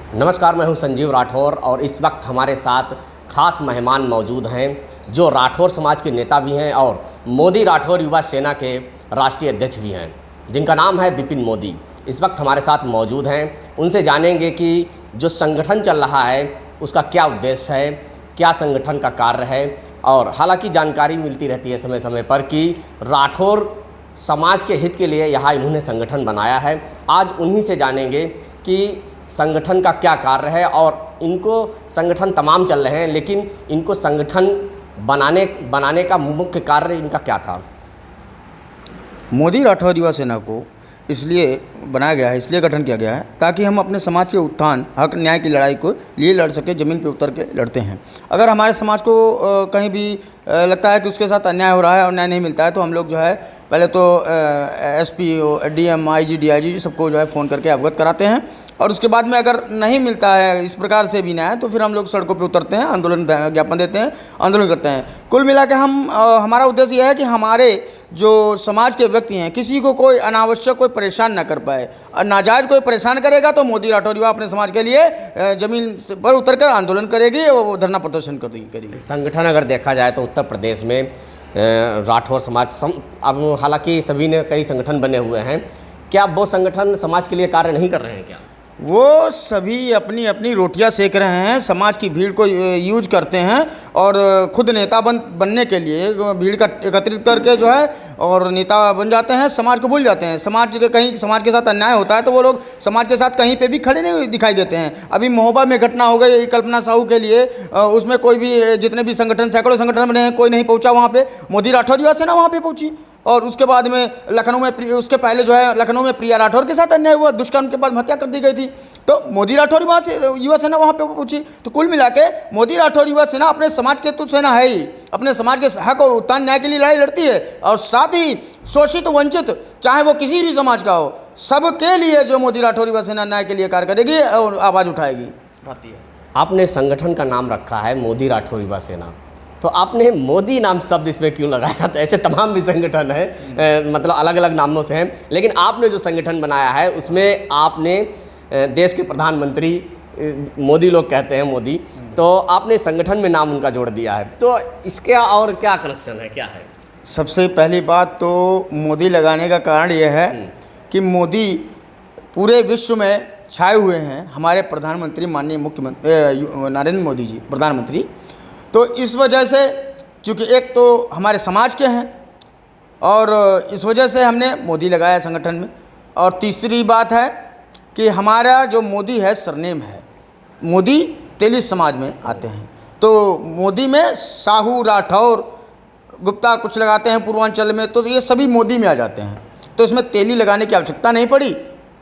नमस्कार, मैं हूं संजीव राठौर और इस वक्त हमारे साथ खास मेहमान मौजूद हैं जो राठौर समाज के नेता भी हैं और मोदी राठौर युवा सेना के राष्ट्रीय अध्यक्ष भी हैं, जिनका नाम है विपिन मोदी। इस वक्त हमारे साथ मौजूद हैं। उनसे जानेंगे कि जो संगठन चल रहा है उसका क्या उद्देश्य है, क्या संगठन का कार्य है। और हालांकि जानकारी मिलती रहती है समय समय पर कि राठौर समाज के हित के लिए यहाँ इन्होंने संगठन बनाया है। आज उन्हीं से जानेंगे कि संगठन का क्या कार्य है और इनको संगठन तमाम चल रहे हैं, लेकिन इनको संगठन बनाने का मुख्य कार्य इनका क्या था। मोदी राठौर युवा सेना को इसलिए बनाया गया है, इसलिए गठन किया गया है ताकि हम अपने समाज के उत्थान, हक, न्याय की लड़ाई को लिए लड़ सके। ज़मीन पे उतर के लड़ते हैं। अगर हमारे समाज को कहीं भी लगता है कि उसके साथ अन्याय हो रहा है और न्याय नहीं मिलता है तो हम लोग जो है पहले तो एसपी, डीएम, आईजी, डीआईजी सबको जो है फ़ोन करके अवगत कराते हैं और उसके बाद में अगर नहीं मिलता है इस प्रकार से भी न्याय तो फिर हम लोग सड़कों पे उतरते हैं, आंदोलन ज्ञापन देते हैं, आंदोलन करते हैं। कुल मिला के हमारा उद्देश्य यह है कि हमारे जो समाज के व्यक्ति हैं किसी को कोई अनावश्यक कोई परेशान ना कर पाए। और नाजायज़ कोई परेशान करेगा तो मोदी राठौर युवा अपने समाज के लिए ज़मीन पर उतरकर आंदोलन करेगी और धरना प्रदर्शन करेगी। संगठन अगर देखा जाए तो उत्तर प्रदेश में राठौर समाज अब हालांकि सभी ने कई संगठन बने हुए हैं, क्या वो संगठन समाज के लिए कार्य नहीं कर रहे हैं क्या? वो सभी अपनी अपनी रोटियां सेक रहे हैं, समाज की भीड़ को यूज करते हैं और खुद नेता बनने के लिए भीड़ का एकत्रित करके जो है और नेता बन जाते हैं, समाज को भूल जाते हैं। कहीं समाज के साथ अन्याय होता है तो वो लोग समाज के साथ कहीं पे भी खड़े नहीं दिखाई देते हैं। अभी महोबा में घटना हो गई कल्पना साहू के लिए, उसमें कोई भी जितने भी संगठन, सैकड़ों संगठन बने हैं, कोई नहीं पहुँचा वहाँ पर। मोदी राठौर युवा सेना वहाँ पर पहुँची और उसके बाद में लखनऊ में उसके पहले जो है लखनऊ में प्रिया राठौर के साथ अन्याय हुआ, दुष्कर्म के बाद हत्या कर दी गई थी। तो मोदी राठौर युवा सेना वहाँ पे पहुंची। तो कुल मिला के मोदी राठौर युवा सेना अपने समाज के तो सेना है ही, अपने समाज के हक और उत्थान न्याय के लिए लड़ाई लड़ती है और साथ ही शोषित वंचित चाहे वो किसी भी समाज का हो, सबके लिए जो मोदी राठौर युवा सेना न्याय के लिए कार्य करेगी और आवाज़ उठाएगी। आपने संगठन का नाम रखा है मोदी राठौर युवा सेना, तो आपने मोदी नाम शब्द इसमें क्यों लगाया? तो ऐसे तमाम भी संगठन है, मतलब अलग अलग नामों से हैं, लेकिन आपने जो संगठन बनाया है उसमें आपने देश के प्रधानमंत्री, मोदी लोग कहते हैं मोदी, तो आपने संगठन में नाम उनका जोड़ दिया है, तो इसका और क्या कनेक्शन है, क्या है? सबसे पहली बात तो मोदी लगाने का कारण यह है कि मोदी पूरे विश्व में छाए हुए हैं। हमारे प्रधानमंत्री माननीय मुख्यमंत्री नरेंद्र मोदी जी प्रधानमंत्री, तो इस वजह से चूँकि एक तो हमारे समाज के हैं और इस वजह से हमने मोदी लगाया संगठन में। और तीसरी बात है कि हमारा जो मोदी है सरनेम है, मोदी तेली समाज में आते हैं, तो मोदी में साहू, राठौर, गुप्ता कुछ लगाते हैं पूर्वांचल में, तो ये सभी मोदी में आ जाते हैं। तो इसमें तेली लगाने की आवश्यकता नहीं पड़ी।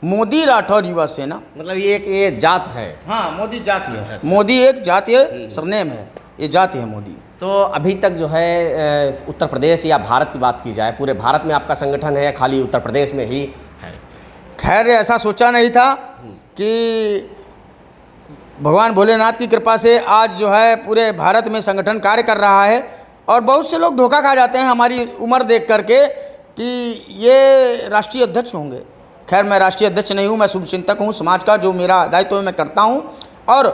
मोदी राठौर युवा सेना मतलब ये जात है। हाँ, मोदी जाति है। मोदी एक जातीय सरनेम है, ये जाति है मोदी। तो अभी तक जो है उत्तर प्रदेश या भारत की बात की जाए, पूरे भारत में आपका संगठन है या खाली उत्तर प्रदेश में ही है? खैर ऐसा सोचा नहीं था कि भगवान भोलेनाथ की कृपा से आज जो है पूरे भारत में संगठन कार्य कर रहा है। और बहुत से लोग धोखा खा जाते हैं हमारी उम्र देख करके कि ये राष्ट्रीय अध्यक्ष होंगे। खैर मैं राष्ट्रीय अध्यक्ष नहीं हूँ, मैं शुभचिंतक हूँ समाज का, जो मेरा दायित्व मैं करता हूँ। और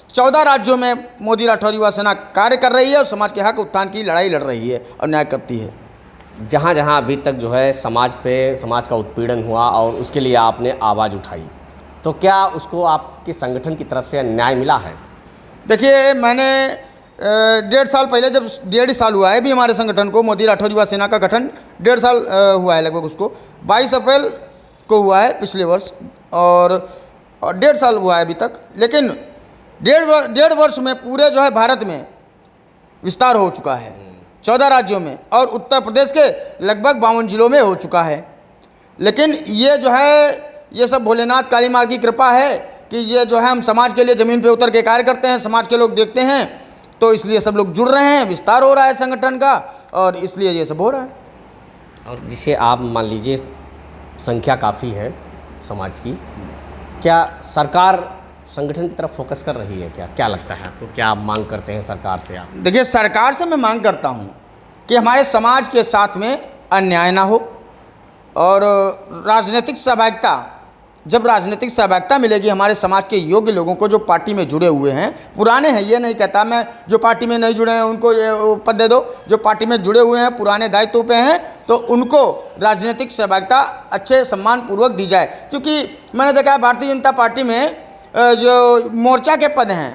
14 राज्यों में मोदी राठौर युवा सेना कार्य कर रही है और समाज के हक उत्थान की लड़ाई लड़ रही है और न्याय करती है। जहाँ जहाँ अभी तक जो है समाज का उत्पीड़न हुआ और उसके लिए आपने आवाज़ उठाई, तो क्या उसको आपके संगठन की तरफ से न्याय मिला है? देखिए, मैंने 1.5 साल पहले, जब 1.5 साल हुआ है भी हमारे संगठन को, मोदी राठौर युवा सेना का गठन 1.5 साल हुआ है लगभग, उसको 22 अप्रैल को हुआ है पिछले वर्ष, और 1.5 साल हुआ है अभी तक। लेकिन 1.5 वर्ष में पूरे जो है भारत में विस्तार हो चुका है, 14 राज्यों में, और उत्तर प्रदेश के लगभग 52 जिलों में हो चुका है। लेकिन ये जो है ये सब भोलेनाथ काली माँ की कृपा है कि ये जो है हम समाज के लिए ज़मीन पे उतर के कार्य करते हैं, समाज के लोग देखते हैं, तो इसलिए सब लोग जुड़ रहे हैं, विस्तार हो रहा है संगठन का, और इसलिए ये सब हो रहा है। और जिसे आप मान लीजिए संख्या काफ़ी है समाज की, क्या सरकार संगठन की तरफ फोकस कर रही है? क्या लगता है आपको, क्या आप मांग करते हैं सरकार से आप? देखिए, सरकार से मैं मांग करता हूँ कि हमारे समाज के साथ में अन्याय ना हो और राजनीतिक सहभागिता जब राजनीतिक सहभागिता मिलेगी हमारे समाज के योग्य लोगों को जो पार्टी में जुड़े हुए हैं, पुराने हैं, ये नहीं कहता मैं जो पार्टी में नहीं जुड़े हैं उनको ये पद दे दो, जो पार्टी में जुड़े हुए हैं पुराने दायित्व पे हैं तो उनको राजनीतिक सहभागिता अच्छे सम्मानपूर्वक दी जाए। क्योंकि मैंने देखा है भारतीय जनता पार्टी में जो मोर्चा के पद हैं,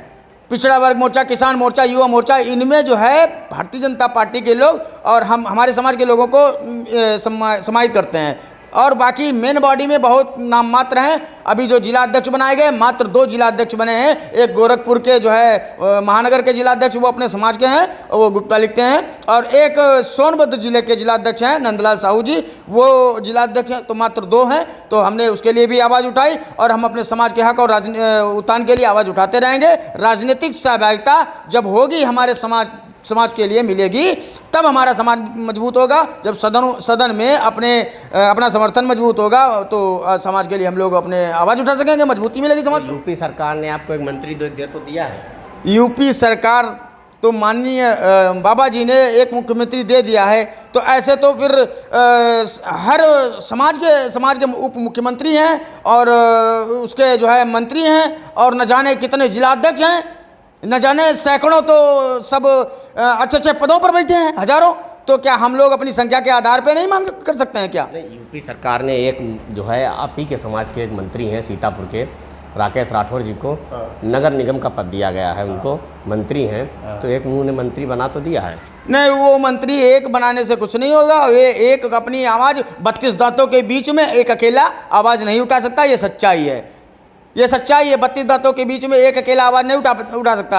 पिछड़ा वर्ग मोर्चा, किसान मोर्चा, युवा मोर्चा, इनमें जो है भारतीय जनता पार्टी के लोग और हम हमारे समाज के लोगों को समाहित करते हैं और बाकी मेन बॉडी में बहुत नाम मात्र हैं। अभी जो जिला अध्यक्ष बनाए गए मात्र 2 जिला अध्यक्ष बने हैं, एक गोरखपुर के जो है महानगर के जिला अध्यक्ष वो अपने समाज के हैं, वो गुप्ता लिखते हैं, और एक सोनभद्र जिले के जिला अध्यक्ष हैं नंदलाल साहू जी, वो जिला अध्यक्ष हैं। तो मात्र 2 हैं, तो हमने उसके लिए भी आवाज़ उठाई और हम अपने समाज के हक और उत्थान के लिए आवाज़ उठाते रहेंगे। राजनीतिक सहभागिता जब होगी हमारे समाज के लिए मिलेगी तब हमारा समाज मजबूत होगा। जब सदन में अपना समर्थन मजबूत होगा तो समाज के लिए हम लोग अपने आवाज़ उठा सकेंगे, मजबूती मिलेगी समाज को। यूपी सरकार ने आपको एक मंत्री दे तो दिया है। यूपी सरकार तो माननीय बाबा जी ने एक मुख्यमंत्री दे दिया है, तो ऐसे तो फिर हर समाज के उप मुख्यमंत्री हैं और उसके जो है मंत्री हैं और न जाने कितने जिलाध्यक्ष हैं, न जाने सैकड़ों तो सब अच्छे पदों पर बैठे हैं, हजारों। तो क्या हम लोग अपनी संख्या के आधार पे नहीं मांग कर सकते हैं क्या? यूपी सरकार ने एक जो है आप ही के समाज के एक मंत्री हैं सीतापुर के राकेश राठौर जी को नगर निगम का पद दिया गया है, उनको मंत्री हैं, तो एक उन्होंने मंत्री बना तो दिया है। नहीं, वो मंत्री एक बनाने से कुछ नहीं होगा। वे एक अपनी आवाज़ 32 दांतों के बीच में एक अकेला आवाज़ नहीं उठा सकता, ये सच्चाई है, ये सच्चाई है। 32 दांतों के बीच में एक अकेला आवाज़ नहीं उठा सकता है।